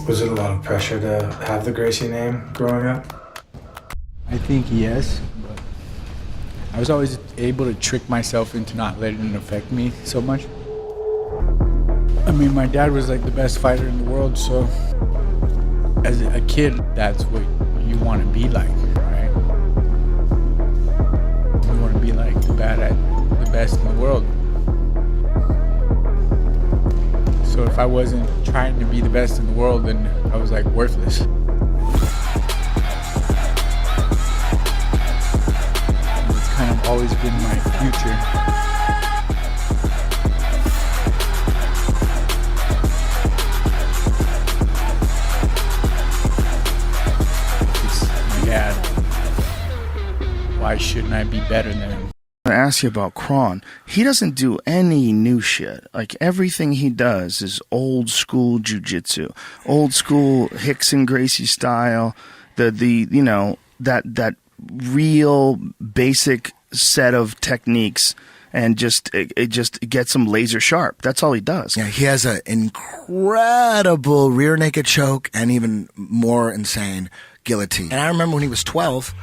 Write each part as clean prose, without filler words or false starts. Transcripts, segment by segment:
Was it a lot of pressure to have the Gracie name growing up? I think yes, but I was always able to trick myself into not letting it affect me so much. I mean, my dad was like the best fighter in the world, so as a kid, that's what you want to be like, right? You want to be like the best in the world. So if I wasn't trying to be the best in the world, then I was like worthless. It's kind of always been my future. Why shouldn't I be better than him? I ask you about Kron. He doesn't do any new shit. Like, everything he does is old school jiu-jitsu, old school Rickson Gracie style. You know, that real basic set of techniques, and it just gets him laser sharp. That's all he does. Yeah, he has an incredible rear naked choke and even more insane guillotine. And I remember when he was 12.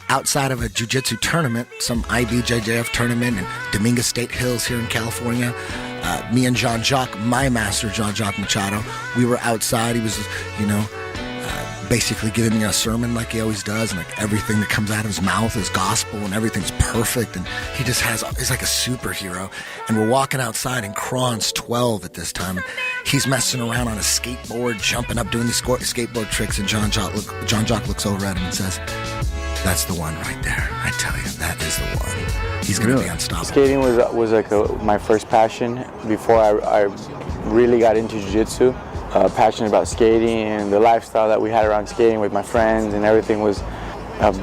Outside of a jiu-jitsu tournament, some IBJJF tournament in Dominguez State Hills here in California, me and Jean-Jacques, my master, Jean-Jacques Machado, we were outside. He was, basically giving me a sermon like he always does, and like everything that comes out of his mouth is gospel and everything's perfect, and he's like a superhero. And we're walking outside, and Kron's 12 at this time. He's messing around on a skateboard, jumping up, doing these skateboard tricks, and Jean-Jacques looks over at him and says, "That's the one right there. I tell you, that is the one. He's going to be unstoppable." Skating was like my first passion before I really got into jiu-jitsu. Passionate about skating and the lifestyle that we had around skating with my friends, and everything was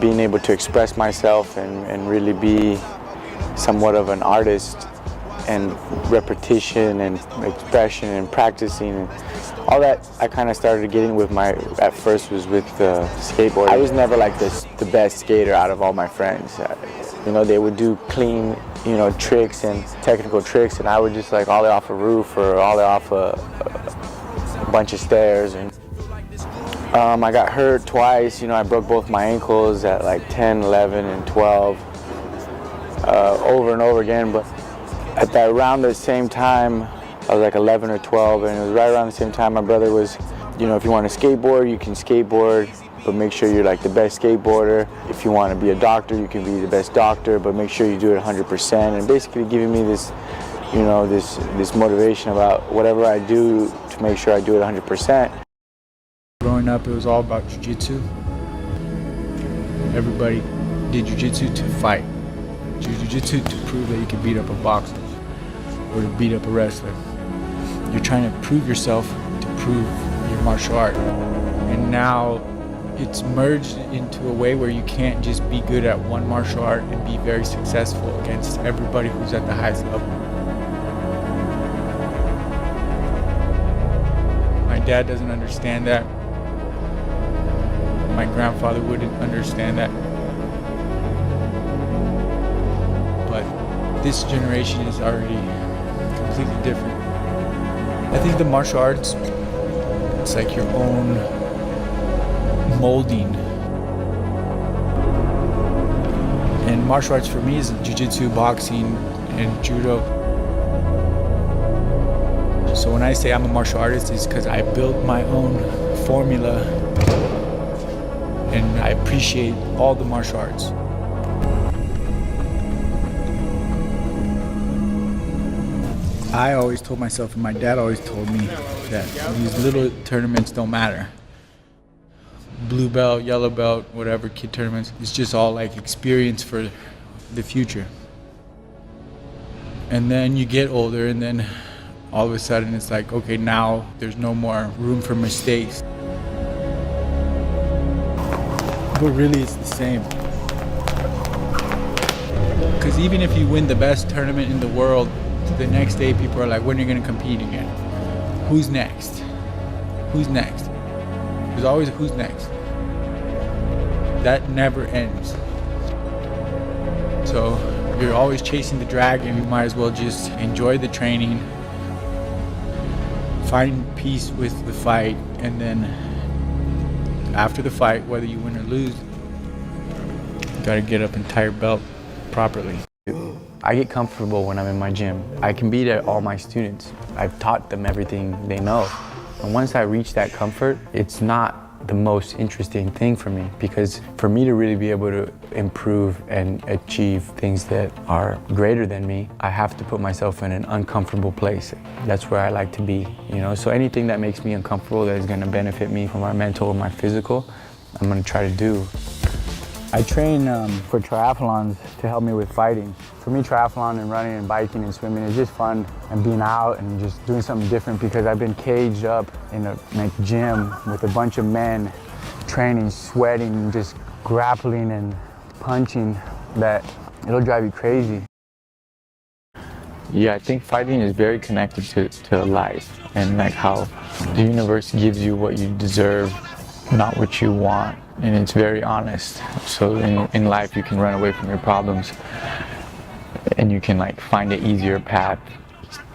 being able to express myself and really be somewhat of an artist, and repetition and expression and practicing and all that. I kind of started getting with at first was with skateboarding. I was never like the best skater out of all my friends. They would do clean, tricks and technical tricks, and I would just like ollie off a roof or ollie off a bunch of stairs. And I got hurt twice. I broke both my ankles at like 10, 11, and 12 over and over again. But around the same time, I was like 11 or 12, and it was right around the same time my brother was, if you want to skateboard, you can skateboard, but make sure you're like the best skateboarder. If you want to be a doctor, you can be the best doctor, but make sure you do it 100%. And basically giving me this, this motivation about whatever I do to make sure I do it 100%. Growing up, it was all about jiu-jitsu. Everybody did jiu-jitsu to fight. Jiu-jitsu to prove that you can beat up a boxer or to beat up a wrestler. You're trying to prove yourself to prove your martial art. And now it's merged into a way where you can't just be good at one martial art and be very successful against everybody who's at the highest level. My dad doesn't understand that. My grandfather wouldn't understand that. But this generation is already completely different. I think the martial arts, it's like your own molding. And martial arts for me is jiu-jitsu, boxing, and judo. So when I say I'm a martial artist, it's because I built my own formula, and I appreciate all the martial arts. I always told myself, and my dad always told me, that these little tournaments don't matter. Blue belt, yellow belt, whatever kid tournaments, it's just all like experience for the future. And then you get older, and then all of a sudden it's like, okay, now there's no more room for mistakes. But really it's the same. Because even if you win the best tournament in the world, the next day people are like, when are you going to compete again? Who's next? Who's next? There's always who's next. That never ends. So you're always chasing the dragon. You might as well just enjoy the training, finding peace with the fight, and then after the fight, whether you win or lose, you gotta get up and tie your belt properly. I get comfortable when I'm in my gym. I can be there all my students. I've taught them everything they know. And once I reach that comfort, it's not the most interesting thing for me, because for me to really be able to improve and achieve things that are greater than me, I have to put myself in an uncomfortable place. That's where I like to be, you know? So anything that makes me uncomfortable that is gonna benefit me from my mental or my physical, I'm gonna try to do. I train for triathlons to help me with fighting. For me, triathlon and running and biking and swimming is just fun, and being out and just doing something different, because I've been caged up in a gym with a bunch of men training, sweating, just grappling and punching, that it'll drive you crazy. Yeah, I think fighting is very connected to life, and like how the universe gives you what you deserve, not what you want. And it's very honest. So in life you can run away from your problems, and you can like find an easier path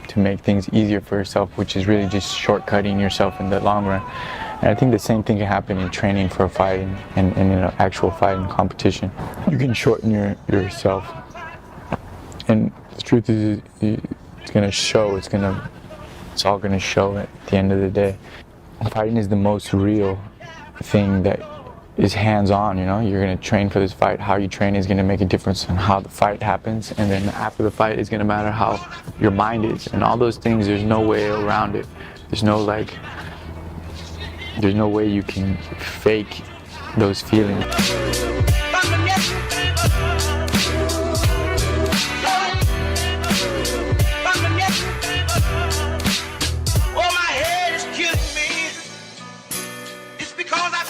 to make things easier for yourself, which is really just shortcutting yourself in the long run. And I think the same thing can happen in training for a fight and in an actual fight and competition. You can shorten yourself, and the truth is it's gonna show. It's all gonna show at the end of the day. Fighting is the most real thing that is hands-on, you know? You're gonna train for this fight. How you train is gonna make a difference in how the fight happens, and then after the fight, it's gonna matter how your mind is. And all those things, there's no way around it. There's no way you can fake those feelings. Oh, my head is killing me. It's because I